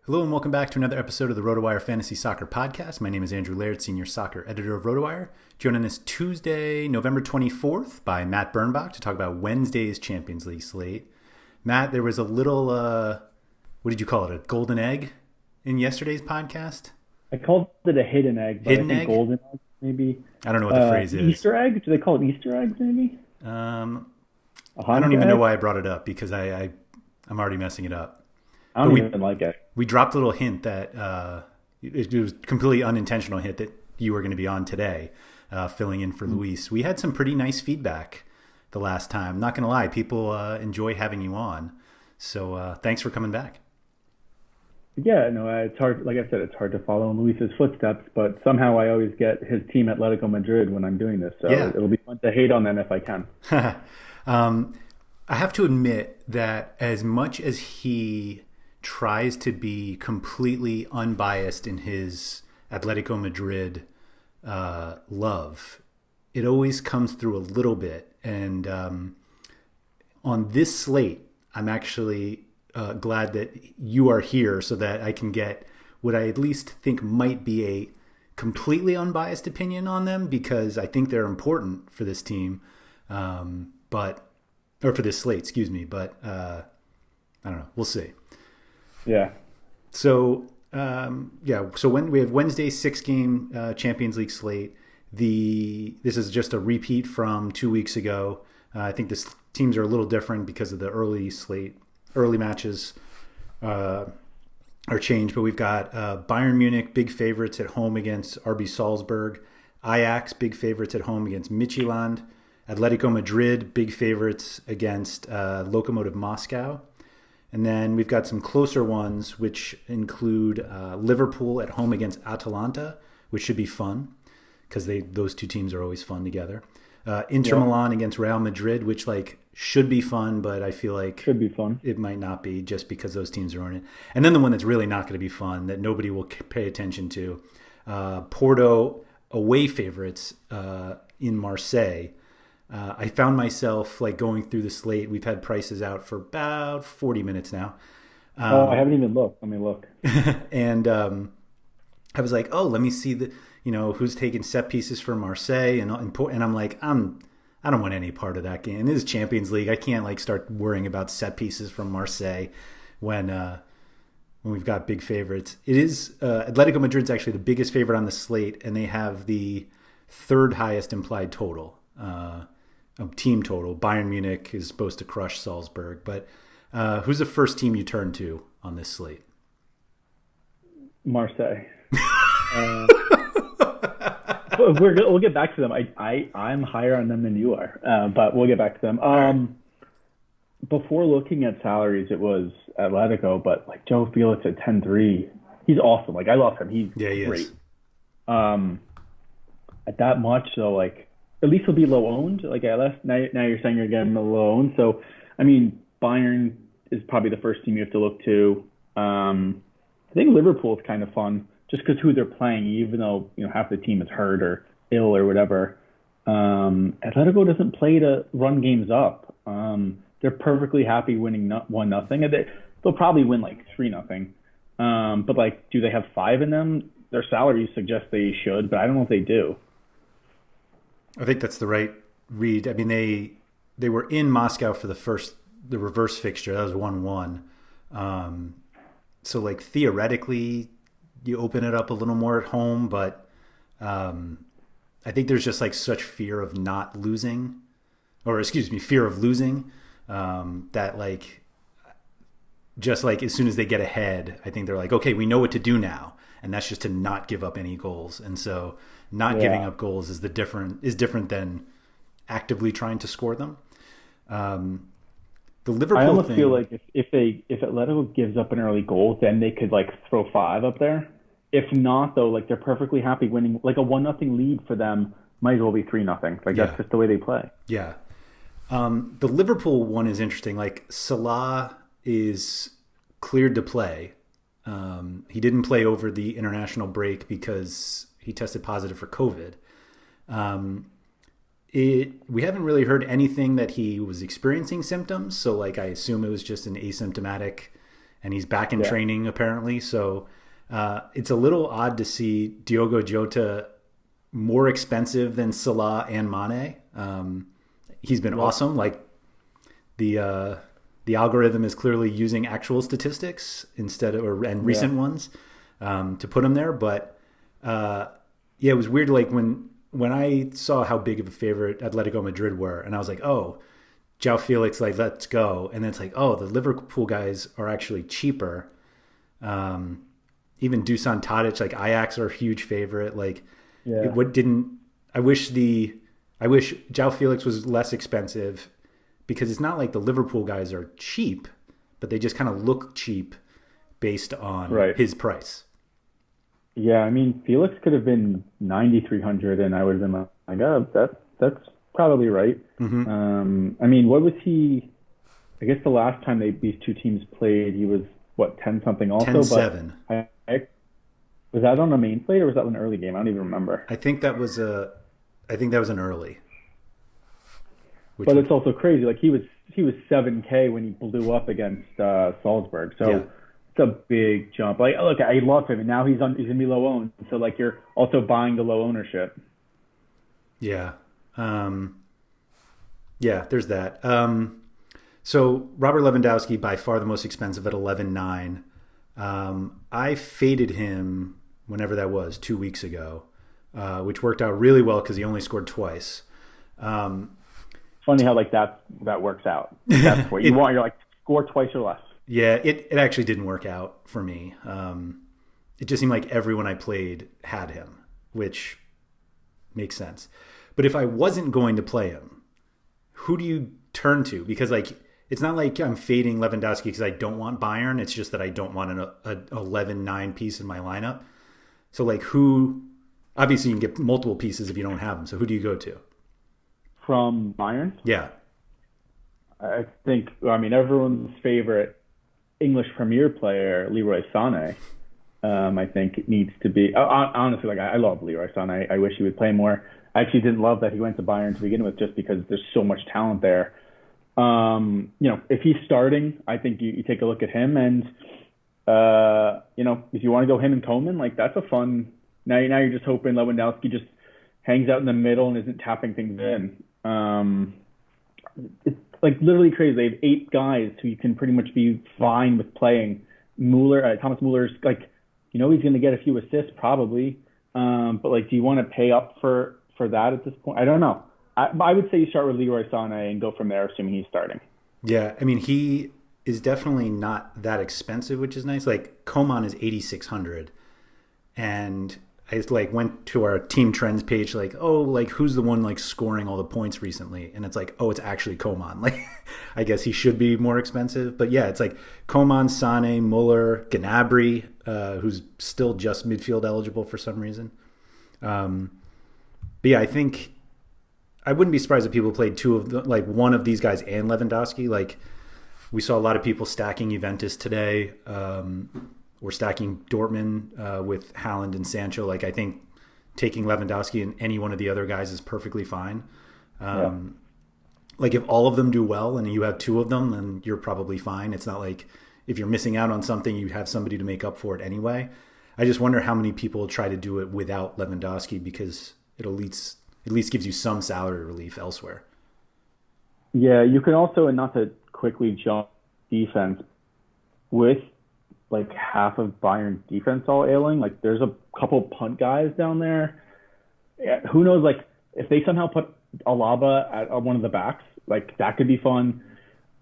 Hello and welcome back to another episode of the RotoWire Fantasy Soccer Podcast. My name is Andrew Laird, Senior Soccer Editor of RotoWire. Joining us Tuesday, November 24th by Matt Birnbach to talk about Wednesday's Champions League slate. Matt, there was a little, what did you call it, a golden egg in yesterday's podcast? I called it a hidden egg, but hidden I think egg? golden egg, maybe. I don't know what the phrase is. Easter egg? Do they call it Easter eggs, maybe? I don't even know why I brought it up because I'm already messing it up. I don't even like it. We dropped a little hint that it was a completely unintentional hint that you were going to be on today, filling in for Luis. We had some pretty nice feedback the last time. Not going to lie, people enjoy having you on. So thanks for coming back. Yeah, no, it's hard. Like I said, it's hard to follow in Luis's footsteps, but somehow I always get his team Atletico Madrid when I'm doing this. So It'll be fun to hate on them if I can. I have to admit that as much as he tries to be completely unbiased in his Atletico Madrid love, it always comes through a little bit. And on this slate, I'm actually glad that you are here so that I can get what I at least think might be a completely unbiased opinion on them, because I think they're important for this team, or for this slate, excuse me. But I don't know. We'll see. Yeah. So, So when we have Wednesday's 6-game Champions League slate, this is just a repeat from 2 weeks ago. I think the teams are a little different because of the early matches are changed. But we've got Bayern Munich, big favorites at home against RB Salzburg. Ajax, big favorites at home against Midtjylland. Atletico Madrid, big favorites against Lokomotiv Moscow. And then we've got some closer ones, which include Liverpool at home against Atalanta, which should be fun because those two teams are always fun together. Inter Milan against Real Madrid, which should be fun, but I feel like should be fun. It might not be just because those teams are in it. And then the one that's really not going to be fun that nobody will pay attention to, Porto away favorites in Marseille. I found myself going through the slate. We've had prices out for about 40 minutes now. I haven't even looked. Let me look. And I was like, let me see who's taking set pieces for Marseille, and I'm like, I don't want any part of that game. This is Champions League. I can't start worrying about set pieces from Marseille when we've got big favorites. It is Atletico Madrid's actually the biggest favorite on the slate, and they have the third highest implied total. Team total. Bayern Munich is supposed to crush Salzburg, but who's the first team you turn to on this slate? Marseille. We'll get back to them. I'm higher on them than you are, but we'll get back to them. Before looking at salaries, it was Atletico, but Joe Felix at 10-3, he's awesome. I love him. He's great. Is. At that much, so at least he'll be low owned. Now you're saying you're getting him low owned. So, Bayern is probably the first team you have to look to. I think Liverpool is kind of fun just because who they're playing, even though half the team is hurt or ill or whatever. Atletico doesn't play to run games up. They're perfectly happy winning 1-0, and they'll probably win 3-0. But do they have 5 in them? Their salaries suggest they should, but I don't know if they do. I think that's the right read. They were in Moscow for the reverse fixture. That was 1-1. So theoretically, you open it up a little more at home, but I think there's just such fear of not losing, fear of losing, that just as soon as they get ahead, I think they're okay, we know what to do now, and that's just to not give up any goals. And so not giving up goals is different than actively trying to score them. The Liverpool I almost thing, feel if Atletico gives up an early goal, then they could throw 5 up there. If not, though, they're perfectly happy winning. A 1-0 lead for them might as well be 3-0. That's just the way they play. Yeah. The Liverpool one is interesting. Salah is cleared to play. He didn't play over the international break because he tested positive for COVID. We haven't really heard anything that he was experiencing symptoms. So I assume it was just an asymptomatic and he's back in Yeah. training apparently. So it's a little odd to see Diogo Jota more expensive than Salah and Mane. He's been awesome. Like the algorithm is clearly using actual statistics instead of and recent ones to put him there. But it was weird. Like when I saw how big of a favorite Atletico Madrid were, and I was like, oh, João Felix, like, let's go. And then it's like, oh, the Liverpool guys are actually cheaper. Even Dusan Tadic, like Ajax are a huge favorite. Like, I wish João Felix was less expensive, because it's not like the Liverpool guys are cheap, but they just kind of look cheap based on his price. Yeah, I mean, Felix could have been 9,300, and I would have been like, oh, that's probably right. Mm-hmm. I mean, what was he? I guess the last time these two teams played, he was, what, 10-something also? 10-7. But was that on a main slate, or was that an early game? I don't even remember. I think that was an early. But it's also crazy. Like, he was 7K when he blew up against Salzburg. So it's a big jump. Like, look, I love him, and now he's gonna be low owned. So like, you're also buying the low ownership. Yeah. There's that. So Robert Lewandowski, by far the most expensive at 11.9. I faded him whenever that was 2 weeks ago, which worked out really well because he only scored twice. Funny how like that works out. That's what you want. You're like, score twice or less. Yeah, it actually didn't work out for me. It just seemed like everyone I played had him, which makes sense. But if I wasn't going to play him, who do you turn to? Because like, it's not like I'm fading Lewandowski because I don't want Bayern. It's just that I don't want an 11-9 piece in my lineup. So like, who? Obviously, you can get multiple pieces if you don't have them. So who do you go to? From Bayern? Yeah. I think, I mean, everyone's favorite English Premier player, Leroy Sane, I think needs to be. Honestly, like, I love Leroy Sane. I wish he would play more. I actually didn't love that he went to Bayern to begin with, just because there's so much talent there. If he's starting, I think you take a look at him, and if you want to go him and Coman, like, that's a fun. Now you're just hoping Lewandowski just hangs out in the middle and isn't tapping things in. It's like literally crazy. They have 8 guys who you can pretty much be fine with playing. Thomas Muller's like, he's going to get a few assists probably, but like, do you want to pay up for that at this point? I don't know. I would say you start with Leroy Sane and go from there, assuming he's starting. Yeah, I mean, he is definitely not that expensive, which is nice. Like, Coman is 8,600, and I just like went to our team trends page, like, oh, like, who's the one like scoring all the points recently? And it's like, oh, it's actually Coman. Like, I guess he should be more expensive, but yeah, it's like Coman, Sane, Muller, Gnabry, who's still just midfield eligible for some reason. But yeah, I think I wouldn't be surprised if people played one of these guys and Lewandowski. Like, we saw a lot of people stacking Juventus today. We're stacking Dortmund with Haaland and Sancho. Like, I think taking Lewandowski and any one of the other guys is perfectly fine. Like, if all of them do well and you have 2 of them, then you're probably fine. It's not like if you're missing out on something, you have somebody to make up for it anyway. I just wonder how many people try to do it without Lewandowski, because it at least gives you some salary relief elsewhere. Yeah, you can also, and not to quickly jump defense, with like half of Bayern defense all ailing, like, there's a couple punt guys down there. Yeah, who knows, like, if they somehow put Alaba at one of the backs, like, that could be fun.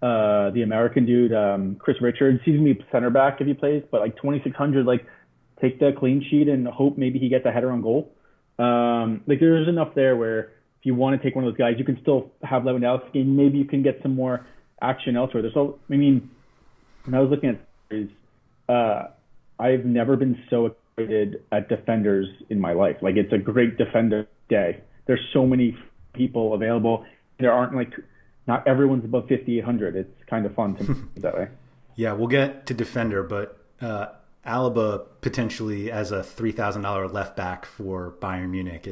The American dude, Chris Richards, he's going to be center back if he plays, but like 2,600, like, take the clean sheet and hope maybe he gets a header on goal. Like, there's enough there where if you want to take one of those guys, you can still have Lewandowski, and maybe you can get some more action elsewhere. When I was looking at I've never been so excited at defenders in my life. Like, it's a great defender day. There's so many people available. There aren't, like, not everyone's above 5,800. It's kind of fun to me that way. Yeah, we'll get to defender, but Alaba potentially as a $3,000 left back for Bayern Munich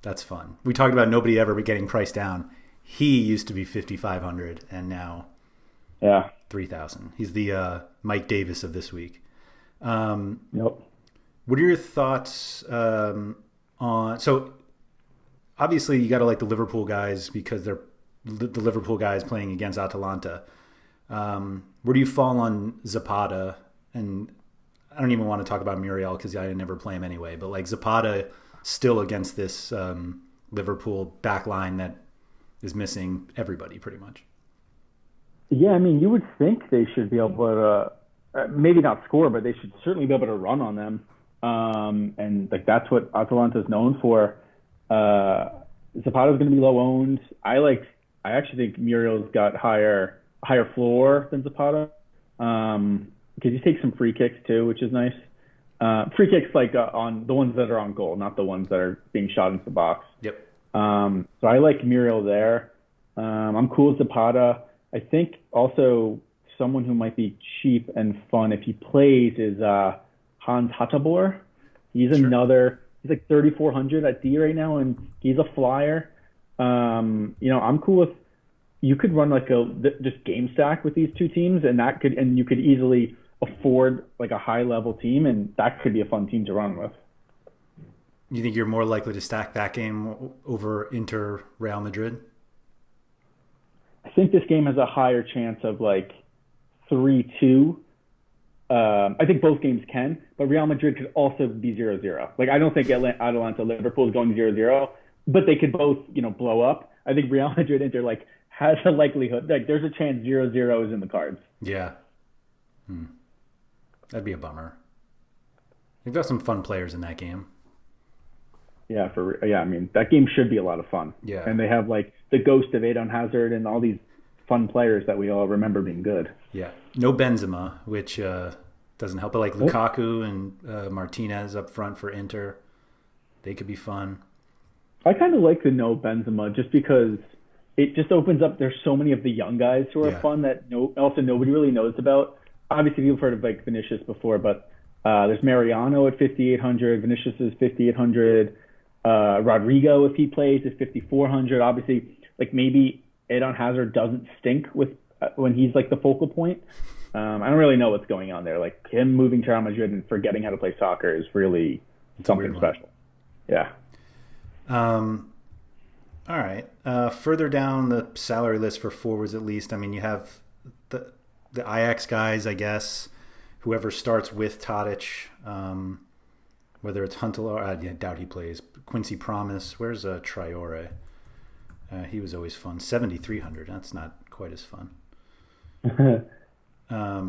that's fun. We talked about nobody ever getting priced down. He used to be 5,500, and now Yeah. 3,000. He's the Mike Davis of this week. Yep. What are your thoughts on? So obviously you got to like the Liverpool guys because they're the Liverpool guys playing against Atalanta. Where do you fall on Zapata? And I don't even want to talk about Muriel because I never play him anyway. But like Zapata still against this Liverpool back line that is missing everybody pretty much. Yeah, I mean, you would think they should be able to maybe not score, but they should certainly be able to run on them. And like that's what Atalanta is known for. Zapata's going to be low owned. I actually think Muriel's got higher floor than Zapata. Because he takes some free kicks too, which is nice. Free kicks like on the ones that are on goal, not the ones that are being shot into the box. Yep. So I like Muriel there. I'm cool with Zapata. I think also someone who might be cheap and fun if he plays is Hans Hattabor. He's he's like 3,400 at D right now, and he's a flyer. I'm cool with. You could run like just game stack with these two teams, and you could easily afford like a high level team, and that could be a fun team to run with. You think you're more likely to stack that game over Inter Real Madrid? I think this game has a higher chance of like 3-2. I think both games can, but Real Madrid could also be 0-0. Like I don't think Atalanta Liverpool is going 0-0, but they could both blow up. I think Real Madrid Inter like has a likelihood, like there's a chance 0-0 is in the cards. Yeah. That'd be a bummer. They've got some fun players in that game. Yeah, I mean, that game should be a lot of fun. Yeah. And they have like the ghost of Eden Hazard and all these fun players that we all remember being good. Yeah. No Benzema, which doesn't help. But like Lukaku and Martinez up front for Inter, they could be fun. I kind of like the no Benzema just because it just opens up. There's so many of the young guys who are fun that also nobody really knows about. Obviously, you've heard of like Vinicius before, but there's Mariano at 5,800. Vinicius is 5,800. Rodrigo, if he plays, is 5,400. Obviously, like maybe Eden Hazard doesn't stink with when he's like the focal point. I don't really know what's going on there. Like him moving to Real Madrid and forgetting how to play soccer is really something special. Yeah. All right. Further down the salary list for forwards, at least. I mean, you have the Ajax guys, I guess. Whoever starts with Tadic, whether it's Huntelaar, I doubt he plays. Quincy Promise. Where's Traore? He was always fun. 7,300. That's not quite as fun. But I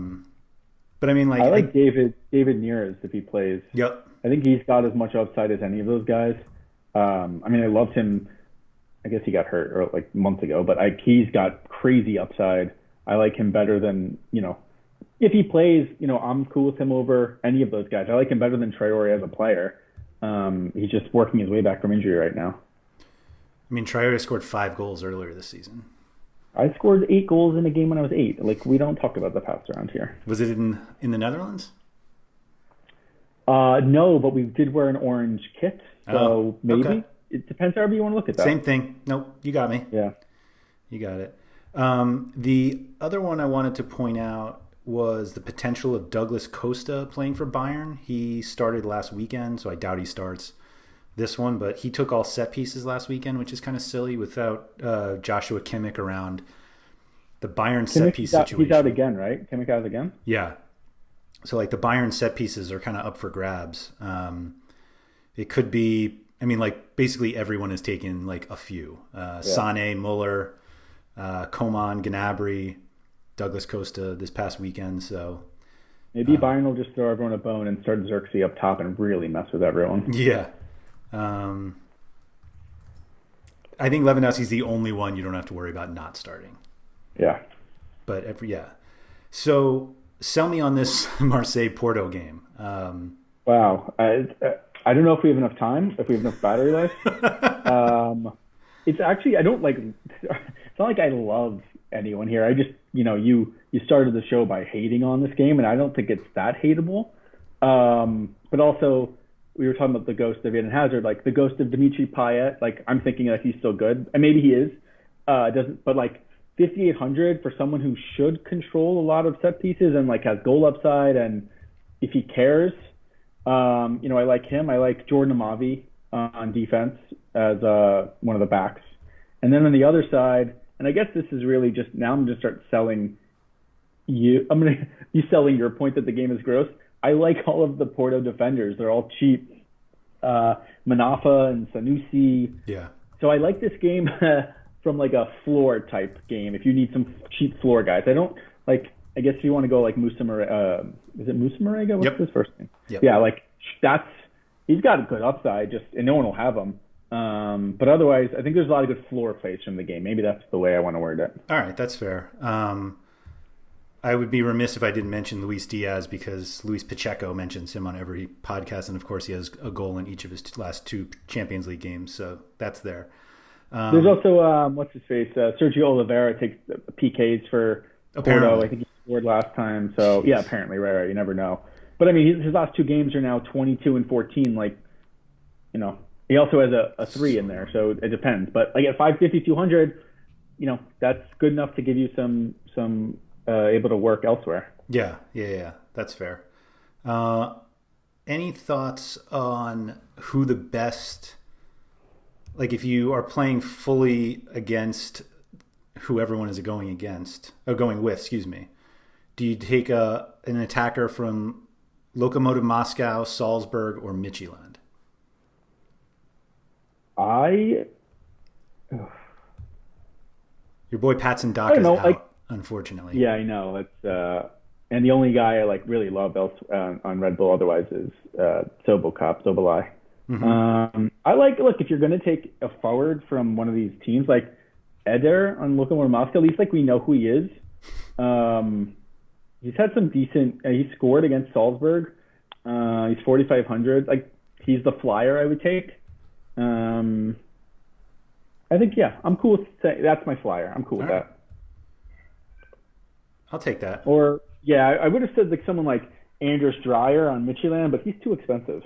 mean, like I like David Neres if he plays. Yep. I think he's got as much upside as any of those guys. I mean, I loved him. I guess he got hurt or like months ago, but he's got crazy upside. I like him better than if he plays. I'm cool with him over any of those guys. I like him better than Traore as a player. He's just working his way back from injury right now. I mean, Traore scored 5 goals earlier this season. I scored 8 goals in a game when I was 8. Like, we don't talk about the past around here. Was it in the Netherlands? No, but we did wear an orange kit, so maybe. Okay. It depends however you want to look at that. Same thing. Nope, you got me. Yeah. You got it. The other one I wanted to point out was the potential of Douglas Costa playing for Bayern. He started last weekend, so I doubt he starts this one, but he took all set pieces last weekend, which is kind of silly without Joshua Kimmich around. The Bayern set piece situation. He's out again, right? Kimmich out again? Yeah. So like the Bayern set pieces are kind of up for grabs. It could be, I mean, like basically everyone has taken like a few. Sane, Muller, Coman, Gnabry, Douglas Costa this past weekend. So maybe Bayern will just throw everyone a bone and start Xerxes up top and really mess with everyone. Yeah. I think Lewandowski's the only one you don't have to worry about not starting. Yeah. But So sell me on this Marseille-Porto game. Wow. I don't know if we have enough time, if we have enough battery life. It's actually, I don't like, it's not like I love anyone here. I just, you started the show by hating on this game, and I don't think it's that hateable. But also, we were talking about the ghost of Eden Hazard, like the ghost of Dimitri Payet. Like I'm thinking that he's still good, and maybe he is. But like 5,800 for someone who should control a lot of set pieces and like has goal upside, and if he cares, I like him. I like Jordan Amavi on defense as one of the backs. And then on the other side, and I guess this is really just, now I'm going to start selling you. I'm going to be selling your point that the game is gross. I like all of the Porto defenders. They're all cheap. Manafa and Sanusi. Yeah. So I like this game from like a floor type game. If you need some cheap floor guys, I don't like. I guess if you want to go like Musa Marega, is it Musa Marega? What's his first name? Yep. Yeah, like he's got a good upside, and no one will have him. But otherwise, I think there's a lot of good floor plays from the game. Maybe that's the way I want to word it. All right, that's fair. I would be remiss if I didn't mention Luis Diaz, because Luis Pacheco mentions him on every podcast, and of course he has a goal in each of his last 2 Champions League games, so that's there. There's also what's his face? Sergio Oliveira takes PKs for Porto. I think he scored last time. So yeah, apparently, right. You never know. But I mean, his last 2 games are now 22 and 14. Like, he also has a 3 in there, so it depends. But like at 550, 200, that's good enough to give you some able to work elsewhere. Yeah, that's fair. Any thoughts on who the best, like if you are playing fully against who everyone is going with, excuse me, do you take an attacker from Lokomotiv Moscow, Salzburg, or Midtjylland? Your boy Patson Daka is out, unfortunately. Yeah, I know. It's and the only guy I really love on Red Bull otherwise is Sobolai. Mm-hmm. Look, if you're going to take a forward from one of these teams, like Eder on Lokomotiv Moscow, at least like we know who he is. He's had some decent. He scored against Salzburg. He's 4,500. Like he's the flyer I would take. I think I'm cool with that's my flyer. I'm cool with that. I'll take that. Or I would have said like someone like Anders Dreyer on Midtjylland, but he's too expensive.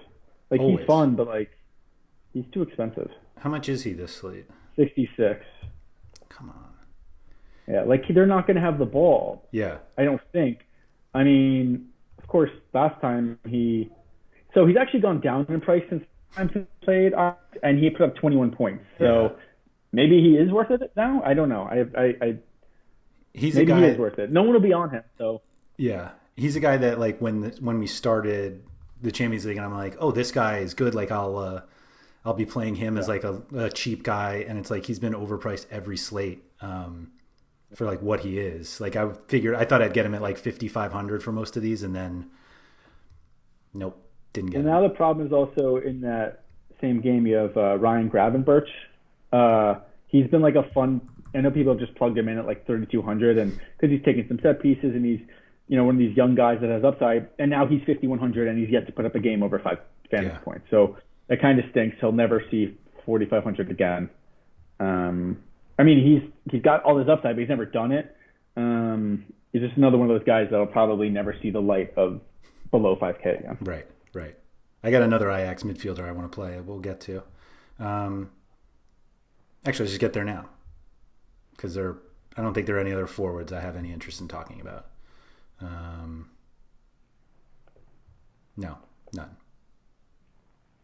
Like Always. He's fun, but like he's too expensive. How much is he this slate? 66. Come on. Yeah, like they're not going to have the ball. Yeah. I don't think. I mean, of course, last time he's actually gone down in price since he played, and he put up 21 points. So maybe he is worth it now. I don't know. He's maybe a guy. He is worth it. No one will be on him. So yeah, he's a guy that like when we started the Champions League, and I'm like, oh, this guy is good. Like I'll be playing him as like a cheap guy, and it's like he's been overpriced every slate for like what he is. Like I thought I'd get him at like 5,500 for most of these, and then nope, didn't get him. And now the problem is also in that same game you have Ryan Gravenbirch. He's been like a fun. I know people have just plugged him in at like 3,200, and because he's taking some set pieces, and he's one of these young guys that has upside, and now he's 5,100, and he's yet to put up a game over 5 fantasy points. So that kind of stinks. He'll never see 4,500 again. I mean, he's got all his upside, but he's never done it. He's just another one of those guys that'll probably never see the light of below 5K again. Right. I got another Ajax midfielder I want to play. We'll get to. Actually, let's just get there now, because I don't think there are any other forwards I have any interest in talking about. No, none.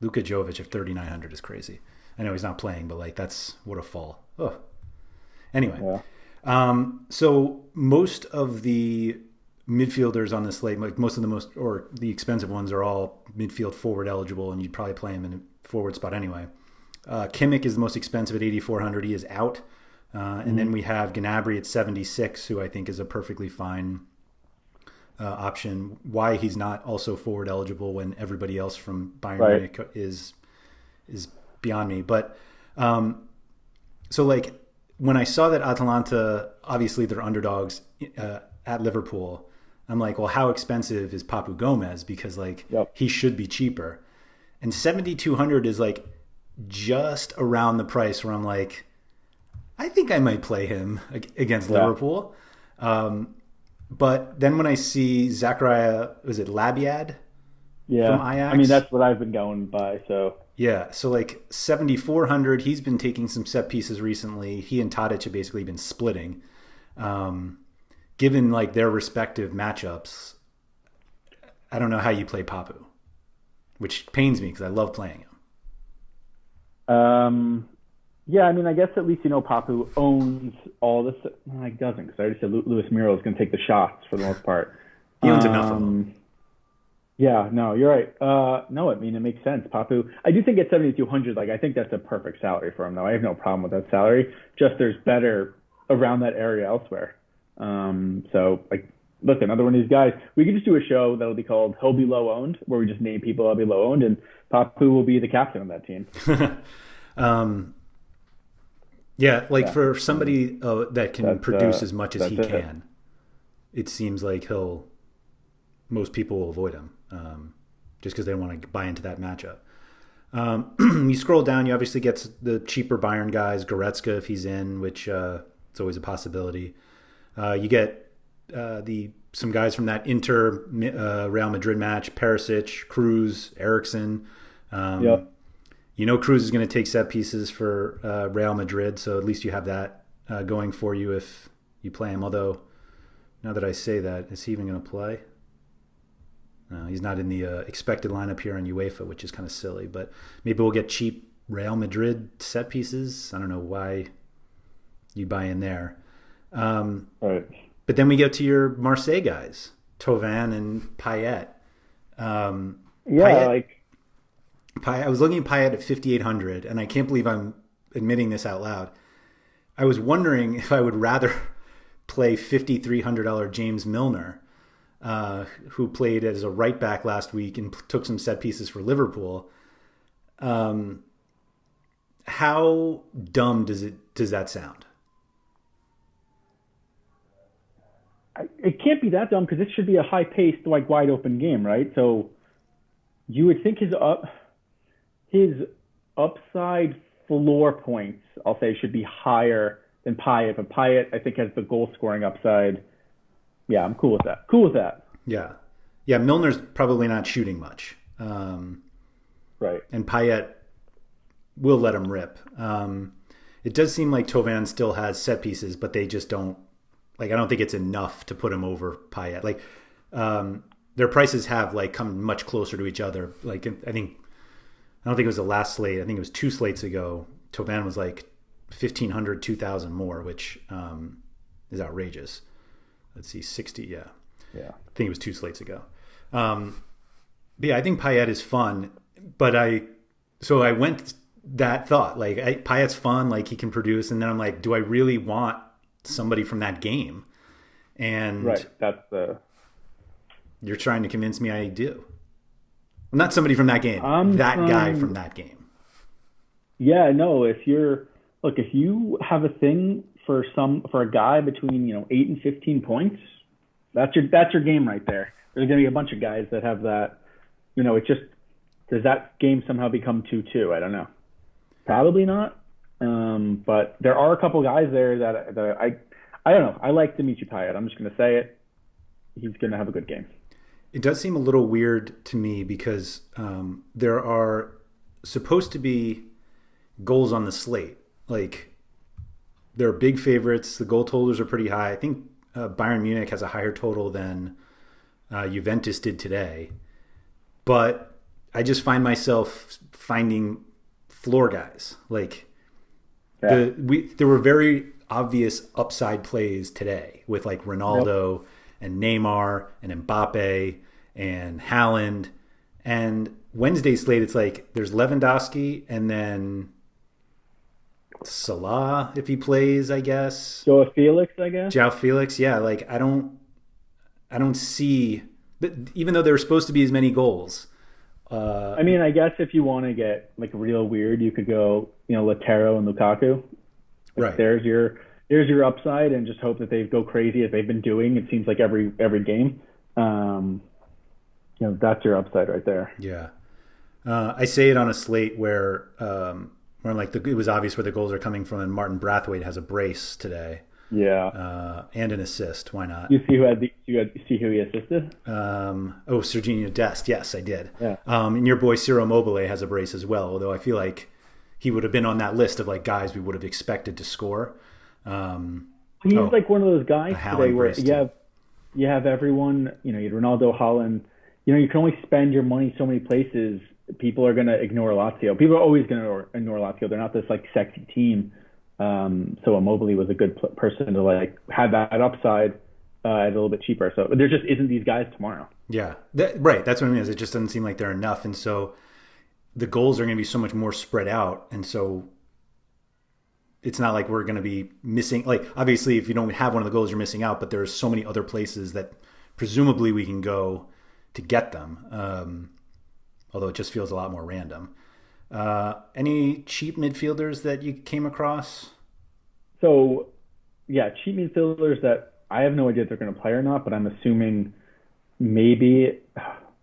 Luca Jovich of 3,900 is crazy. I know he's not playing, but like that's what a fall. Oh. Anyway, so most of the midfielders on this slate, like most of the expensive ones, are all midfield forward eligible, and you'd probably play him in a forward spot anyway. Kimmich is the most expensive at 8,400. He is out. And then we have Gnabry at 76, who I think is a perfectly fine option. Why he's not also forward eligible when everybody else from Bayern Munich is beyond me. But so like when I saw that Atalanta, obviously they're underdogs at Liverpool, I'm like, well, how expensive is Papu Gomez? Because like he should be cheaper. And 7,200 is like just around the price where I'm like, I think I might play him against Liverpool. But then when I see Zachariah, was it Labiad from Ajax? I mean, that's what I've been going by. So yeah, so like 7,400, he's been taking some set pieces recently. He and Tadic have basically been splitting. Given like their respective matchups, I don't know how you play Papu, which pains me because I love playing him. Yeah, I mean, I guess at least Papu owns all this. No, he doesn't, because I already said Luis Miro is going to take the shots for the most part. He owns enough of them. Yeah, no, you're right. No, I mean, it makes sense. Papu, I do think at 7,200, like, I think that's a perfect salary for him, though. I have no problem with that salary. Just there's better around that area elsewhere. So, like, look, another one of these guys. We could just do a show that'll be called He'll Be Low Owned, where we just name people that'll be low owned, and Papu will be the captain of that team. For somebody that can produce as much as he can, it seems like most people will avoid him just because they don't want to buy into that matchup. You scroll down, you obviously get the cheaper Bayern guys, Goretzka if he's in, which it's always a possibility. You get some guys from that Inter Real Madrid match, Perisic, Cruz, Eriksen. Cruz is going to take set pieces for Real Madrid, so at least you have that going for you if you play him. Although, now that I say that, is he even going to play? No, he's not in the expected lineup here on UEFA, which is kind of silly. But maybe we'll get cheap Real Madrid set pieces. I don't know why you buy in there. Right. But then we get to your Marseille guys, Thauvin and Payet. I was looking at Payet at 5,800, and I can't believe I'm admitting this out loud. I was wondering if I would rather play $5,300 James Milner, who played as a right back last week and took some set pieces for Liverpool. How dumb does that sound? It can't be that dumb because it should be a high-paced, like wide-open game, right? So you would think his upside floor points, I'll say, should be higher than Payet. But Payet, I think, has the goal-scoring upside. Yeah, I'm cool with that. Yeah. Yeah, Milner's probably not shooting much. Right. And Payet will let him rip. It does seem like Thauvin still has set pieces, but they just don't. Like, I don't think it's enough to put him over Payet. Like, their prices have like come much closer to each other. Like, I don't think it was the last slate. I think it was 2 slates ago. Thauvin was like 1,500, 2,000 more, which is outrageous. Let's see, 60. Yeah. I think it was 2 slates ago. But yeah, I think Payet is fun. But I went that thought, like, Payet's fun, like he can produce, and then I'm like, do I really want somebody from that game? And right, you're trying to convince me I do. Well, not somebody from that game, guy from that game. Yeah, no. If you have a thing for a guy between 8 and 15 points, that's your game right there. There's going to be a bunch of guys that have that. Does that game somehow become 2-2? I don't know. Probably not. But there are a couple guys there that I don't know. I like Dimitri Payet. I'm just going to say it. He's going to have a good game. It does seem a little weird to me because there are supposed to be goals on the slate. Like, there are big favorites. The goal totals are pretty high. I think Bayern Munich has a higher total than Juventus did today. But I just find myself finding floor guys. Like, there were very obvious upside plays today with like Ronaldo and Neymar and Mbappe and Haaland. And Wednesday slate, it's like there's Lewandowski and then Salah if he plays, I guess. Joao Felix, yeah. Like I don't see, even though there were supposed to be as many goals. I mean, I guess if you want to get like real weird, you could go, Lautaro and Lukaku. Right. There's your upside, and just hope that they go crazy as they've been doing. It seems like every game. That's your upside right there. Yeah. I say it on a slate where like it was obvious where the goals are coming from, and Martin Brathwaite has a brace today. Yeah. And an assist. Why not? You see who he assisted? Serginho Dest. Yes, I did. Yeah. And your boy Ciro Mobile has a brace as well, although I feel like he would have been on that list of like guys we would have expected to score. He's like one of those guys today where Braced. you have everyone, you had Ronaldo, Haaland. You can only spend your money so many places. People are going to ignore Lazio. People are always going to ignore Lazio. They're not this like sexy team. So Immobile was a good person to like have that upside at a little bit cheaper. So there just isn't these guys tomorrow. Yeah, right. That's what I mean. Is it just doesn't seem like they're enough, and so the goals are going to be so much more spread out, and so it's not like we're going to be missing. Like obviously, if you don't have one of the goals, you're missing out. But there's so many other places that presumably we can go to get them. Although it just feels a lot more random. Any cheap midfielders that you came across? So, yeah, cheap midfielders that I have no idea if they're going to play or not, but I'm assuming maybe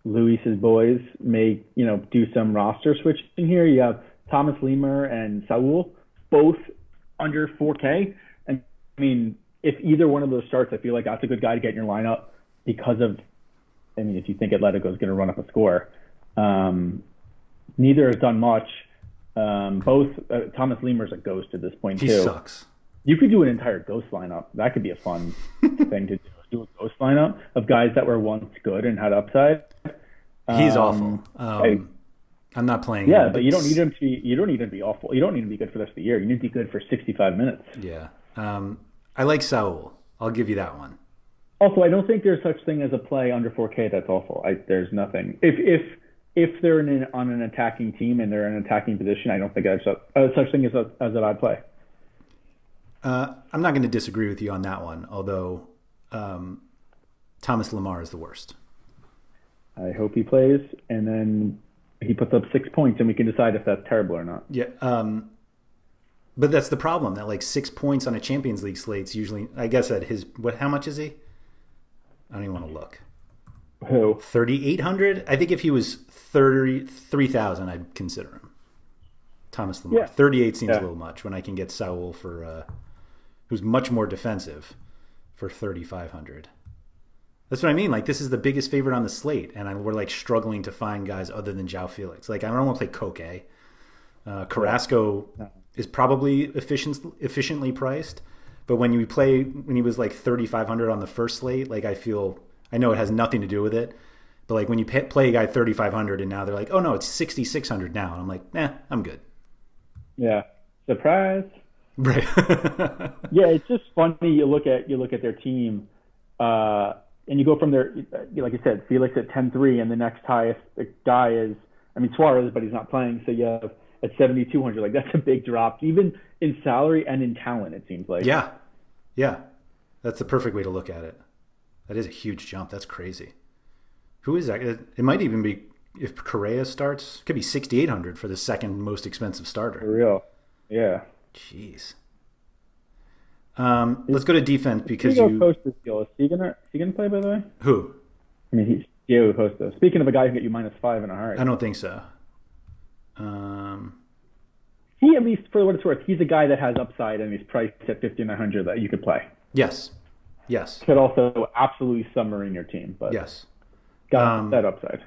Luis's boys may, do some roster switching here. You have Thomas Lemar and Saul, both under 4K. And I mean, if either one of those starts, I feel like that's a good guy to get in your lineup because of, if you think Atletico is going to run up a score. Neither has done much. Both Thomas Lemar's a ghost at this point too. He sucks. You could do an entire ghost lineup. That could be a fun thing to do. Do a ghost lineup of guys that were once good and had upside. He's awful. I'm not playing. Yeah, but you don't need him to be. You don't need him to be awful. You don't need him to be good for the rest of the year. You need to be good for 65 minutes. Yeah. I like Saul. I'll give you that one. Also, I don't think there's such thing as a play under 4K that's awful. There's nothing. If they're on an attacking team and they're in an attacking position, I don't think there's such thing as a bad play. I'm not going to disagree with you on that one, although Thomas Lemar is the worst. I hope he plays, and then he puts up 6 points, and we can decide if that's terrible or not. Yeah, but that's the problem. That like 6 points on a Champions League slate's usually, I guess at his how much is he? I don't even want to look. Who? 3,800? I think if he was 33,000, I'd consider him. Thomas Lemar. Yeah. 38 seems a little much when I can get Saul for who's much more defensive for 3,500. That's what I mean. Like this is the biggest favorite on the slate, and we're like struggling to find guys other than João Felix. Like I don't want to play Koke. Carrasco is probably efficiently priced, but when he was like 3,500 on the first slate, like I know it has nothing to do with it, but like when you play a guy 3,500 and now they're like, oh no, it's 6,600 now, and I'm like, nah, I'm good. Yeah, surprise. Right. Yeah, it's just funny. You look at their team, and you go from their, like I said, Felix at 10-3, and the next highest guy is, Suarez, but he's not playing, so you have at 7,200. Like that's a big drop, even in salary and in talent. It seems like. Yeah, that's the perfect way to look at it. That is a huge jump. That's crazy. Who is that? It might even be, if Correa starts, it could be 6,800 for the second most expensive starter. For real. Yeah. Jeez. Let's go to defense because Costa's deal. Is he gonna play, by the way? Who? He's Diego Costa. Speaking of a guy who get you -5 in a heart. I don't think so. He, at least for what it's worth, he's a guy that has upside and he's priced at 5,900 that you could play. Yes. Could also absolutely submarine your team, but yes, got that upside.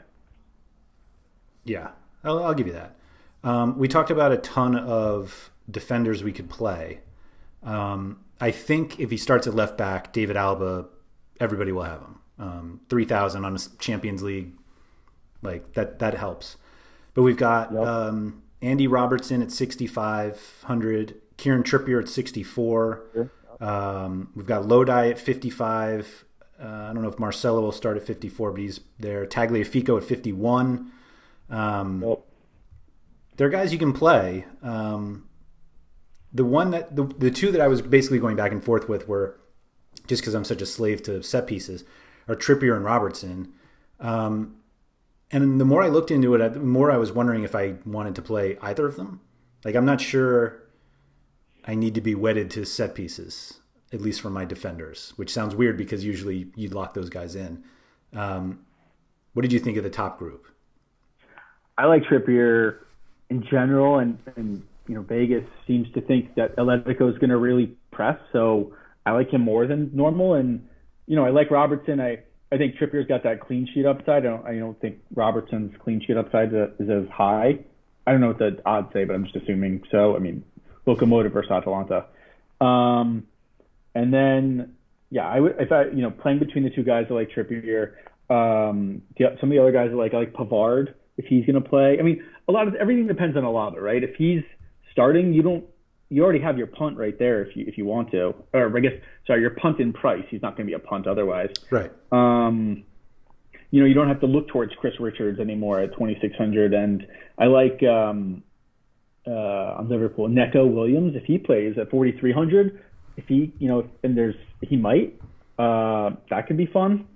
Yeah, I'll give you that. We talked about a ton of defenders we could play. I think if he starts at left back, David Alaba, everybody will have him. 3,000 on a Champions League, like that helps. But we've got Andy Robertson at 6,500, Kieran Trippier at 64. Sure. We've got Lodi at 55. I don't know if Marcelo will start at 54, but he's there. Tagliafico at 51. They're guys you can play. The two that I was basically going back and forth with were, just because I'm such a slave to set pieces, are Trippier and Robertson. And the more I looked into it, the more I was wondering if I wanted to play either of them. Like I'm not sure I need to be wedded to set pieces, at least for my defenders, which sounds weird because usually you'd lock those guys in. What did you think of the top group? I like Trippier in general, and Vegas seems to think that Atletico is going to really press, so I like him more than normal. And I like Robertson. I think Trippier's got that clean sheet upside. I don't think Robertson's clean sheet upside is as high. I don't know what the odds say, but I'm just assuming so. Locomotive versus Atalanta. And then, yeah, playing between the two guys, I like Trippier. Some of the other guys I like Pavard if he's going to play. I mean, everything depends on Alaba, right? If he's starting, you already have your punt right there if you want to, or I guess your punt in price. He's not going to be a punt otherwise, right? You don't have to look towards Chris Richards anymore at 2,600, and I like on Liverpool Neco Williams if he plays at 4,300. If he he might that could be fun.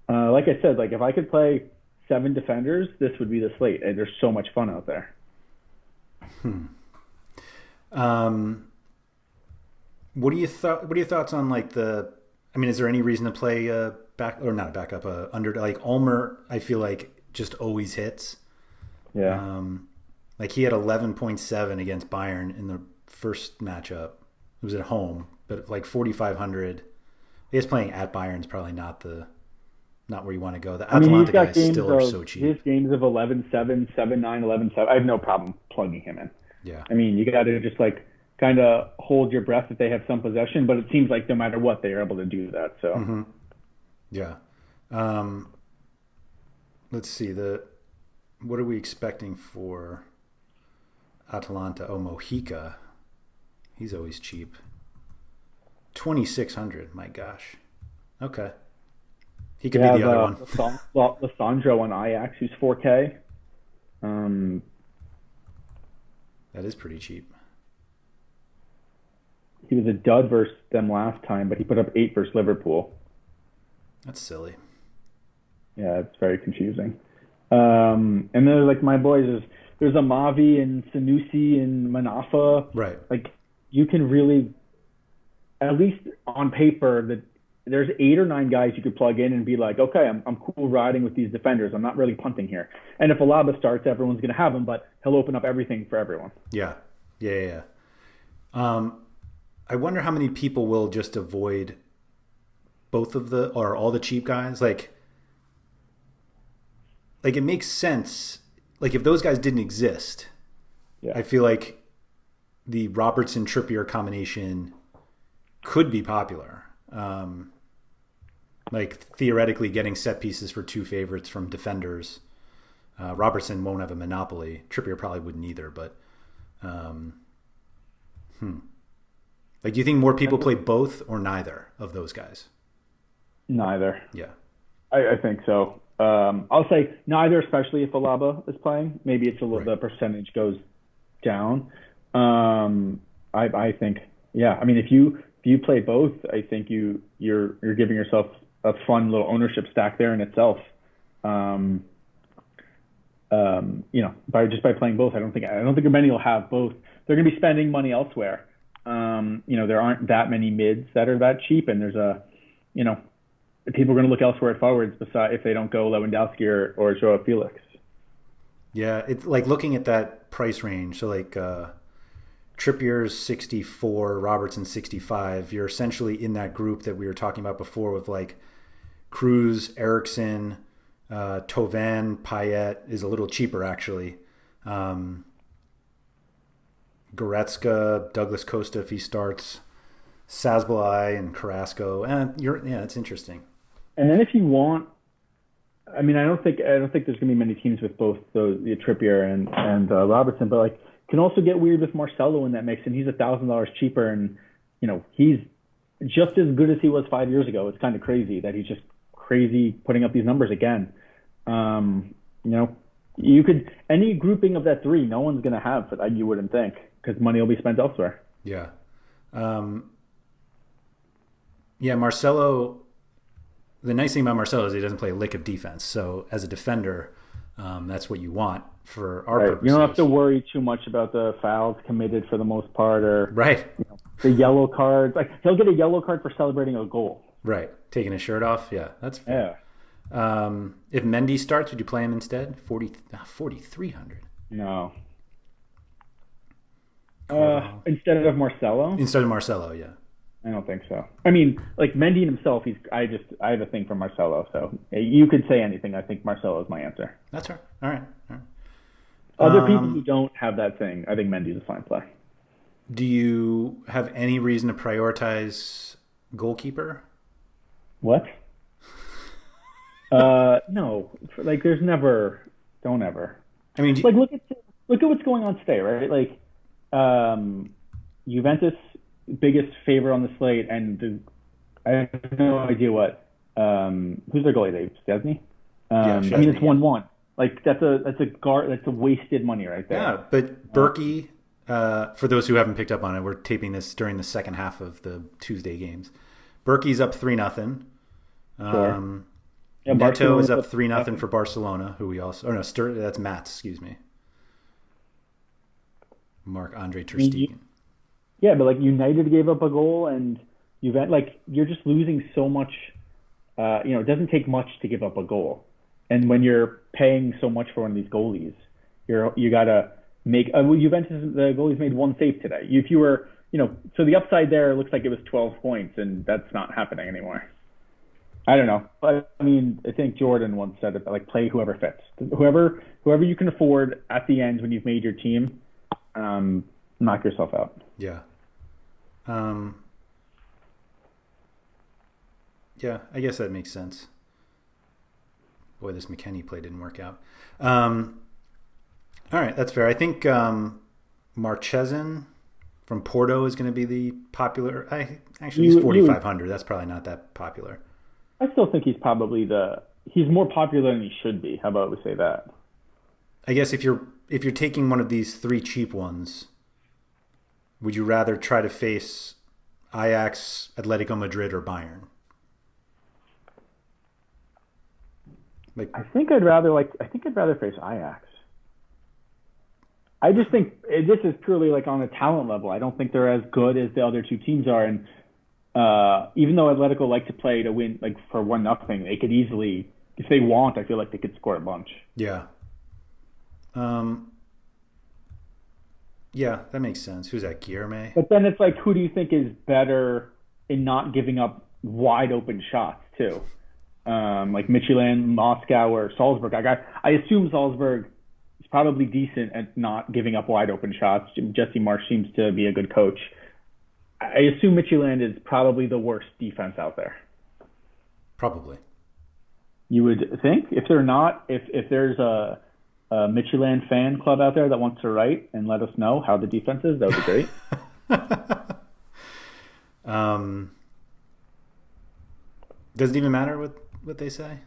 Like I said, if I could play 7 defenders, this would be the slate. And there's so much fun out there. What are your thoughts on is there any reason to play under Ulmer? I feel like just always hits. Yeah. He had 11.7 against Bayern in the first matchup. It was at home, but 4,500. I guess playing at Bayern is probably not where you want to go. The Atalanta guys still are so cheap. His games of 11-7, 7-9, 11-7. I have no problem plugging him in. Yeah. I mean, you got to just kind of hold your breath if they have some possession, but it seems like no matter what, they are able to do that. So. Mm-hmm. Yeah. Let's see. What are we expecting for Atalanta? Oh, Mojica. He's always cheap. 2,600. My gosh. Okay. He could be the other one. Lissandro on Ajax, who's 4K. That is pretty cheap. He was a dud versus them last time, but he put up 8 versus Liverpool. That's silly. Yeah, it's very confusing. And then my boys there's Amavi and Sanusi and Manafa. Right. You can really, at least on paper, there's 8 or 9 guys you could plug in and be like, okay, I'm cool riding with these defenders. I'm not really punting here. And if Alaba starts, everyone's going to have him, but he'll open up everything for everyone. Yeah. I wonder how many people will just avoid both of all the cheap guys. It makes sense. If those guys didn't exist, yeah. I feel like the Robertson Trippier combination could be popular. Theoretically getting set pieces for 2 favorites from defenders. Robertson won't have a monopoly. Trippier probably wouldn't either, but do you think more people play both or neither of those guys? Neither. Yeah. I think so. I'll say neither, especially if Alaba is playing. Maybe it's the percentage goes down. I think, yeah. I mean, if you play both, I think you're giving yourself a fun little ownership stack there in itself. By playing both, I don't think many will have both. They're going to be spending money elsewhere. There aren't that many mids that are that cheap, and there's people are going to look elsewhere at forwards if they don't go Lewandowski or Joao Felix. Yeah, it's looking at that price range. So Trippier's 64, Robertson 65. You're essentially in that group that we were talking about before with Cruz, Eriksson, Tovan, Payet is a little cheaper actually. Goretzka, Douglas Costa if he starts, Sazbalai and Carrasco, and it's interesting. And then if you want, I mean, I don't think there's gonna be many teams with both the Trippier and Robertson, but can also get weird with Marcelo in that mix, and he's $1,000 cheaper, and he's just as good as he was 5 years ago. It's kind of crazy that he's just crazy putting up these numbers again. You could any grouping of that 3, no one's gonna have that you wouldn't think, because money will be spent elsewhere. Yeah. Marcelo, the nice thing about Marcelo is he doesn't play a lick of defense. So as a defender, that's what you want for our purposes. You don't have to worry too much about the fouls committed for the most part, or the yellow cards. He'll get a yellow card for celebrating a goal. Right. Taking his shirt off. Yeah, that's fair. Yeah. If Mendy starts, would you play him instead? 4,300. No. Instead of Marcelo? Instead of Marcelo, yeah. I don't think so. I mean, Mendy himself, I have a thing for Marcelo, so you could say anything. I think Marcelo is my answer. That's right. All right. Other people who don't have that thing, I think Mendy's a fine play. Do you have any reason to prioritize goalkeeper? What? No. Like, there's never. Don't ever. I mean, like look at what's going on today, right? Like, Juventus biggest favorite on the slate, and I have no idea what. Who's their goalie? Dave Szczesny. I mean, it's 1-1. Like that's a wasted money right there. Yeah, but Berkey. For those who haven't picked up on it, we're taping this during the second half of the Tuesday games. Berkey's up 3-0. Sure. Neto is up 3-0 for Barcelona, who we also. Oh no, that's Matt's. Excuse me. Marc-Andre Ter Stegen. Yeah, but like United gave up a goal, and you're just losing so much. It doesn't take much to give up a goal, and when you're paying so much for one of these goalies, you gotta make. Juventus, the goalie's made one save today. If you were, so the upside there looks like it was 12 points, and that's not happening anymore. I don't know. But, I mean, I think Jordan once said it, like, play whoever fits. Whoever you can afford at the end when you've made your team, knock yourself out. Yeah. Yeah, I guess that makes sense. Boy, this McKennie play didn't work out. All right, that's fair. I think Marchesin from Porto is going to be the popular. Actually, he's 4,500. That's probably not that popular. I still think he's probably he's more popular than he should be. How about we say that? I guess if you're taking one of these three cheap ones, would you rather try to face Ajax, Atletico Madrid, or Bayern? I think I'd rather face Ajax. I just think this is purely like on a talent level. I don't think they're as good as the other two teams are, and even though Atletico like to play to win, like for 1-0, they could easily, if they want, I feel like they could score a bunch. Yeah. Yeah, that makes sense. Who's that, Guilherme? But then it's like, who do you think is better in not giving up wide open shots too? Like Midtjylland, Moscow, or Salzburg. I assume Salzburg is probably decent at not giving up wide open shots. Jesse Marsch seems to be a good coach. I assume Midtjylland is probably the worst defense out there. Probably. You would think? If they're not, if there's a Midtjylland fan club out there that wants to write and let us know how the defense is, that would be great. Doesn't even matter what they say.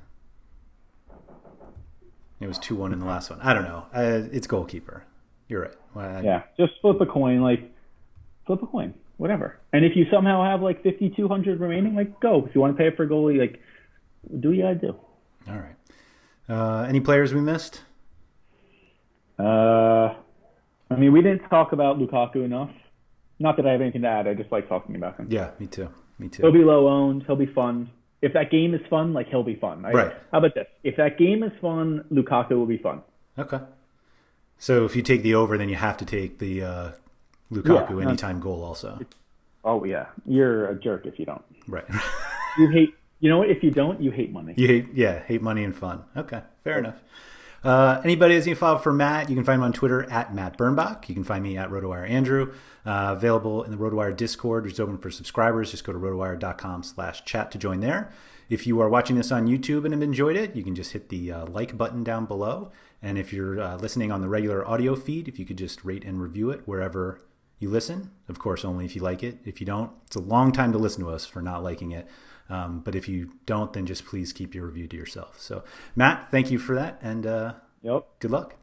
It was 2-1 in the last one. I don't know. It's goalkeeper. You're right. Yeah, just flip a coin. Flip a coin. Whatever. And if you somehow have like 5,200 remaining, like go. If you want to pay it for a goalie, like do what you gotta do. All right. Any players we missed? I mean, we didn't talk about Lukaku enough. Not that I have anything to add. I just like talking about him. Yeah, me too. He'll be low owned. He'll be fun. If that game is fun, like he'll be fun. Right. How about this? If that game is fun, Lukaku will be fun. Okay. So if you take the over, then you have to take the Lukaku anytime goal also. Oh yeah, you're a jerk if you don't. Right. You hate. You know what? If you don't, you hate money. You hate money and fun. Okay, fair enough. Anybody that's going to follow for Matt, you can find him on Twitter at Matt Birnbach. You can find me at RotoWire Andrew. Available in the RotoWire Discord, which is open for subscribers. Just go to rotowire.com/chat to join there. If you are watching this on YouTube and have enjoyed it, you can just hit the like button down below. And if you're listening on the regular audio feed, if you could just rate and review it wherever you listen. Of course, only if you like it. If you don't, it's a long time to listen to us for not liking it. But if you don't, then just please keep your review to yourself. So, Matt, thank you for that, and good luck.